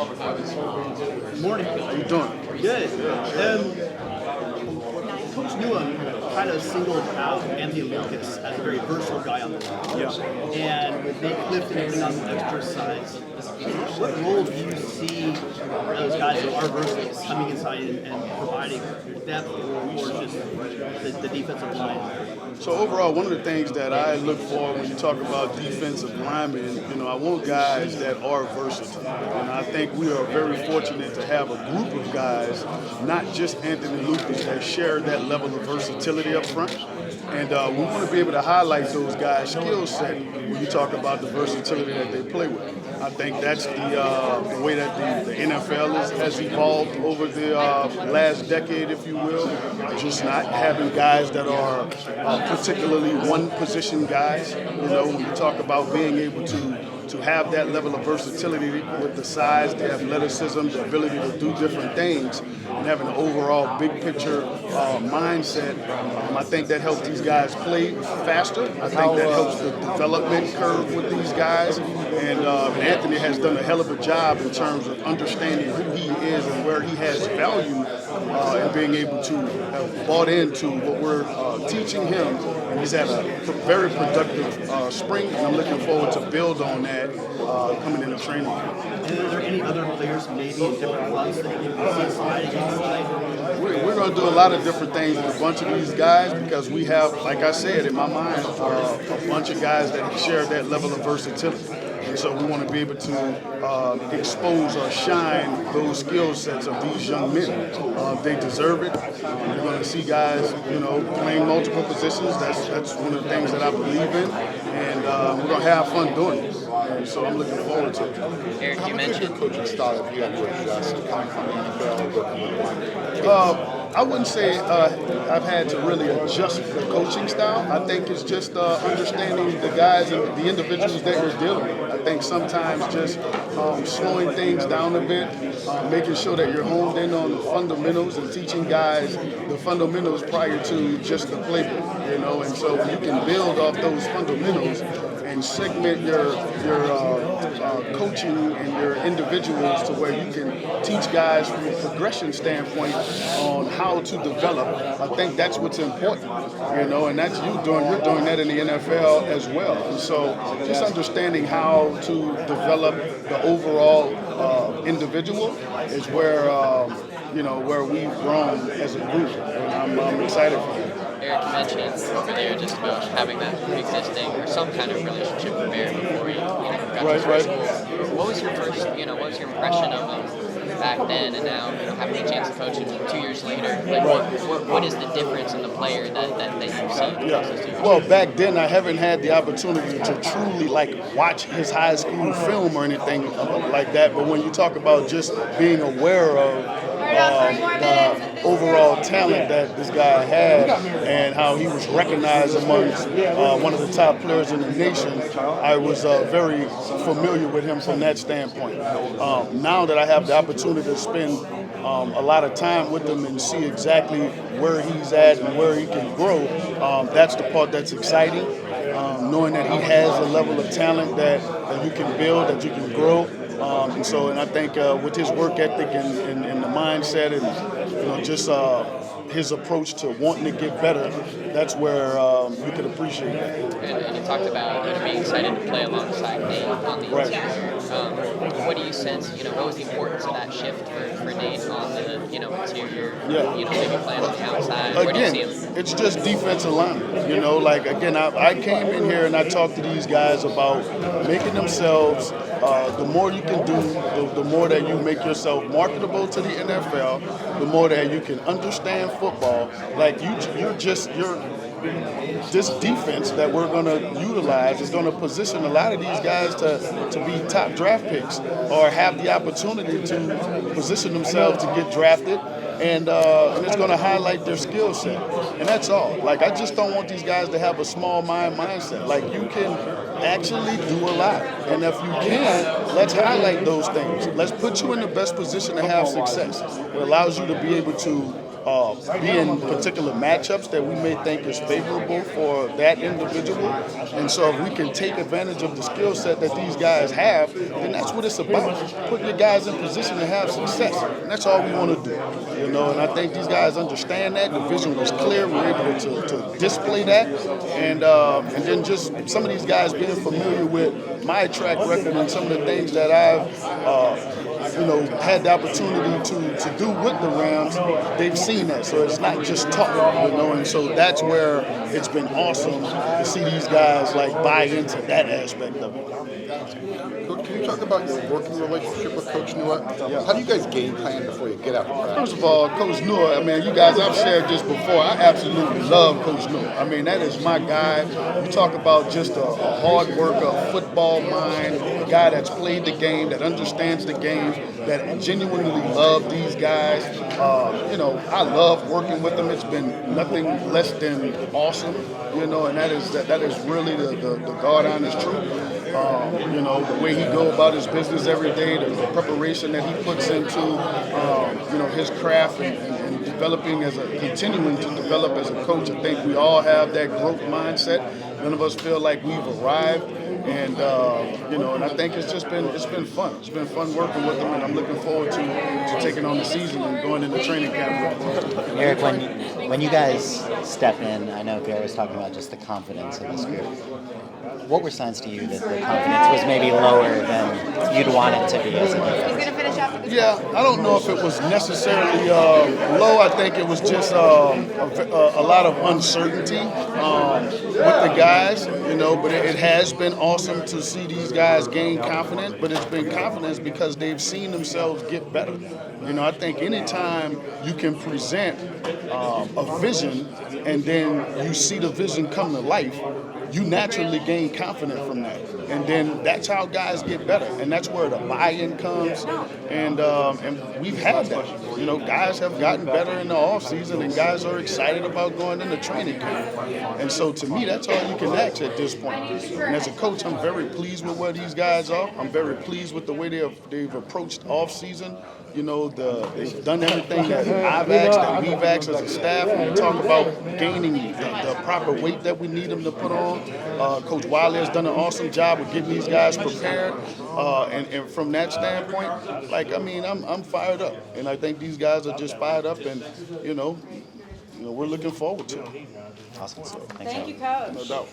Morning. How you doing? Good. Coach Newham kind of singled out Anthony Lucas as a very versatile guy on the line. Yeah. And with Nate Clifton putting on the extra size, what role do you see those guys who are versatile coming inside and providing depth or just the defensive line? So overall, one of the things that I look for when you talk about defensive linemen, I want guys that are versatile. And I think we are very fortunate to have a group of guys, not just Anthony Lucas, that share that level of versatility up front. And we want to be able to highlight those guys' skill set when you talk about the versatility that they play with. I think that's the way that the NFL has evolved over the last decade, if you will. Just not having guys that are particularly one-position guys. When you talk about being able to have that level of versatility with the size, the athleticism, the ability to do different things, and having an overall big picture mindset, I think that helps these guys play faster. I think that helps the development curve with these guys. And Anthony has done a hell of a job in terms of understanding who he is and where he has value and being able to have bought into what we're teaching him. And he's had a very productive spring, and I'm looking forward to build on that coming into training. And are there any other players maybe in different runs that you can see sliding inside? We're going to do a lot of different things with a bunch of these guys because we have, like I said, in my mind, a bunch of guys that share that level of versatility. And so we want to be able to expose or shine those skill sets of these young men. They deserve it. You're going to see guys, playing multiple positions. That's one of the things that I believe in. And we're going to have fun doing it. And so I'm looking forward to it. Eric, you mentioned your coaching style if you had to adjust coming from the NFL working with I wouldn't say I've had to really adjust the coaching style. I think it's just understanding the guys and the individuals that you're dealing with. I think sometimes just slowing things down a bit, making sure that you're honed in on the fundamentals and teaching guys the fundamentals prior to just the playbook, And so you can build off those fundamentals and segment your coaching and your individuals to where you can teach guys from a progression standpoint on how to develop. I think that's what's important, and that's you're doing that in the NFL as well. And so just understanding how to develop the overall individual is where where we've grown as a group, and I'm excited for it. Eric mentioned earlier just about having that pre-existing or some kind of relationship with Bear before you got to school. What was your first, what was your impression of him back then and now, having a chance to coach him 2 years later? Like, what is the difference in the player that you've seen? Yeah. Well, back then I haven't had the opportunity to truly watch his high school film or anything like that. But when you talk about just being aware of the overall talent that this guy had and how he was recognized amongst one of the top players in the nation, I was very familiar with him from that standpoint. Now that I have the opportunity to spend a lot of time with him and see exactly where he's at and where he can grow, that's the part that's exciting. Knowing that he has a level of talent that you can build, that you can grow. And I think with his work ethic and the mindset and just his approach to wanting to get better, that's where you can appreciate it. And you talked about being excited to play alongside Nate on the interior. What do you sense? What was the importance of that shift for Nate on the interior? Yeah. Maybe playing on the outside. Again, where do you see him? it's just defensive linemen. I came in here and I talked to these guys about making themselves. The more you can do, the more that you make yourself marketable to the NFL. The more that you can understand football. This defense that we're going to utilize is going to position a lot of these guys to be top draft picks or have the opportunity to position themselves to get drafted. And it's going to highlight their skill set. And that's all. I just don't want these guys to have a small mindset. You can actually do a lot. And if you can, let's highlight those things. Let's put you in the best position to have success. It allows you to be able to be in particular matchups that we may think is favorable for that individual. And so if we can take advantage of the skill set that these guys have, then that's what it's about. Putting your guys in position to have success. And that's all we want to do. You know, and I think these guys understand that. The vision was clear. We're able to display that. And then just some of these guys being familiar with my track record and some of the things that I've had the opportunity to do with the Rams, they've seen that. So it's not just talk, and so that's where it's been awesome to see these guys like buy into that aspect of it. Coach, can you talk about your working relationship with Coach Nua? How do you guys game plan before you get out of practice? First of all, Coach Nua, I mean, you guys, I've shared this before. I absolutely love Coach Nua. I mean, that is my guy. You talk about just a hard worker, a football mind, a guy that's played the game, that understands the game, that genuinely love these guys. I love working with them. It's been nothing less than awesome, and that is really the God honest truth. The way he go about his business every day, the preparation that he puts into, his craft and continuing to develop as a coach. I think we all have that growth mindset. None of us feel like we've arrived. And and I think it's been fun. It's been fun working with them, and I'm looking forward to taking on the season and going into training camp. Eric, when you guys step in, I know Gary was talking about just the confidence of this group. What were signs to you that the confidence was maybe lower than you'd want it to be as a defense? Yeah, I don't know if it was necessarily low. I think it was just a lot of uncertainty with the guys, but it has been awesome to see these guys gain confidence, but it's been confidence because they've seen themselves get better. I think anytime you can present a vision and then you see the vision come to life, you naturally gain confidence from that. And then that's how guys get better. And that's where the buy-in comes. And we've had that. Guys have gotten better in the offseason, and guys are excited about going into training camp. And so to me, that's all you can ask at this point. And as a coach, I'm very pleased with where these guys are. I'm very pleased with the way they've approached offseason. They've done everything that I've asked, that we've asked as a staff. When we talk about gaining the proper weight that we need them to put on, Coach Wiley has done an awesome job of getting these guys prepared. And from that standpoint, I'm fired up. And I think these guys are just fired up, and, we're looking forward to it. Awesome. Thank you, Coach. No doubt.